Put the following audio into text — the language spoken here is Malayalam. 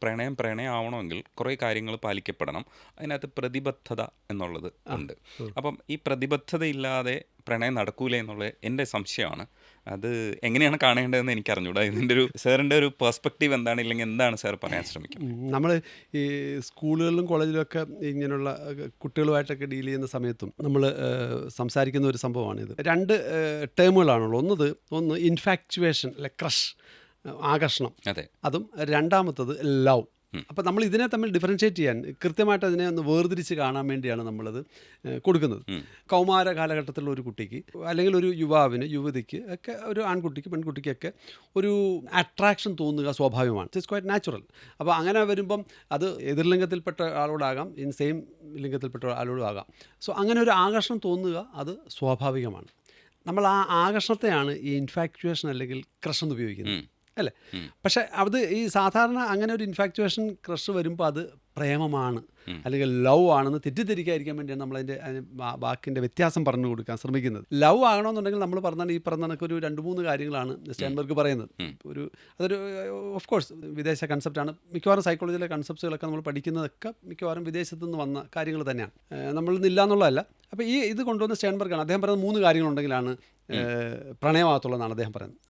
പ്രണയം ആവണമെങ്കിൽ കുറേ കാര്യങ്ങൾ പാലിക്കപ്പെടണം. അതിനകത്ത് പ്രതിബദ്ധത എന്നുള്ളത് ഉണ്ട്. അപ്പം ഈ പ്രതിബദ്ധതയില്ലാതെ പ്രണയം നടക്കൂല എന്നുള്ളത് എൻ്റെ സംശയമാണ്. അത് എങ്ങനെയാണ് കാണേണ്ടതെന്ന് എനിക്ക് അറിഞ്ഞൂടാ. ഇതിൻ്റെ ഒരു സാറിൻ്റെ ഒരു പെർസ്പെക്റ്റീവ് എന്താണ്, ഇല്ലെങ്കിൽ എന്താണ് സാർ പറയാൻ ശ്രമിക്കുന്നത്? നമ്മൾ ഈ സ്കൂളുകളിലും കോളേജിലുമൊക്കെ ഇങ്ങനെയുള്ള കുട്ടികളുമായിട്ടൊക്കെ ഡീൽ ചെയ്യുന്ന സമയത്തും നമ്മൾ സംസാരിക്കുന്ന ഒരു സംഭവമാണിത്. രണ്ട് ടേമുകളാണുള്ളത്. ഒന്ന് ഇൻഫാക്ച്വേഷൻ അല്ലെ ക്രഷ്, ആകർഷണം. അതെ. അതും രണ്ടാമത്തത് ലവ്. അപ്പം നമ്മൾ ഇതിനെ തമ്മിൽ ഡിഫറൻഷ്യേറ്റ് ചെയ്യാൻ, കൃത്യമായിട്ട് അതിനെ ഒന്ന് വേർതിരിച്ച് കാണാൻ വേണ്ടിയാണ് നമ്മളത് കൊടുക്കുന്നത്. കൗമാര കാലഘട്ടത്തിലുള്ള ഒരു കുട്ടിക്ക് അല്ലെങ്കിൽ ഒരു യുവാവിന്, യുവതിക്ക് ഒക്കെ, ഒരു ആൺകുട്ടിക്ക് പെൺകുട്ടിക്കൊക്കെ ഒരു അട്രാക്ഷൻ തോന്നുക സ്വാഭാവികമാണ്. It's quite natural. അപ്പോൾ അങ്ങനെ വരുമ്പം അത് എതിർലിംഗത്തിൽപ്പെട്ട ആളോടാകാം, സെയിം ലിംഗത്തിൽപ്പെട്ട ആളോടും ആകാം. സോ അങ്ങനെ ഒരു ആകർഷണം തോന്നുക അത് സ്വാഭാവികമാണ്. നമ്മൾ ആ ആകർഷണത്തെയാണ് ഈ ഇൻഫാക്ച്വേഷൻ അല്ലെങ്കിൽ ക്രഷ് എന്ന് ഉപയോഗിക്കുന്നത്, അല്ലേ? പക്ഷേ അത് ഈ സാധാരണ അങ്ങനെ ഒരു ഇൻഫാക്ച്വേഷൻ, ക്രഷ് വരുമ്പോൾ അത് പ്രേമമാണ് അല്ലെങ്കിൽ ലവ് ആണെന്ന് തെറ്റിദ്ധരിക്കാതിരിക്കാൻ വേണ്ടിയാണ് നമ്മളതിൻ്റെ വാക്കിൻ്റെ വ്യത്യാസം പറഞ്ഞു കൊടുക്കാൻ ശ്രമിക്കുന്നത്. ലവ് ആകണമെന്നുണ്ടെങ്കിൽ നമ്മൾ പറഞ്ഞാൽ ഈ പറഞ്ഞ കണക്ക് ഒരു 2-3 കാര്യങ്ങളാണ് സ്റ്റെയിൻബർഗ് പറയുന്നത്. അതൊരു ഓഫ് കോഴ്സ് വിദേശ കൺസെപ്റ്റാണ്. മിക്കവാറും സൈക്കോളജിയിലെ കൺസെപ്റ്റ്സുകളൊക്കെ നമ്മൾ പഠിക്കുന്നതൊക്കെ മിക്കവാറും വിദേശത്തു നിന്ന് വന്ന കാര്യങ്ങൾ തന്നെയാണ്. നമ്മളിൽ നിന്നില്ല എന്നുള്ളതല്ല. അപ്പോൾ ഇത് കൊണ്ടുവന്ന സ്റ്റെയിൻബർഗാണ്. അദ്ദേഹം പറയുന്നത് 3 കാര്യങ്ങളുണ്ടെങ്കിലാണ് പ്രണയമാകത്തുള്ളതെന്നാണ് അദ്ദേഹം പറയുന്നത്.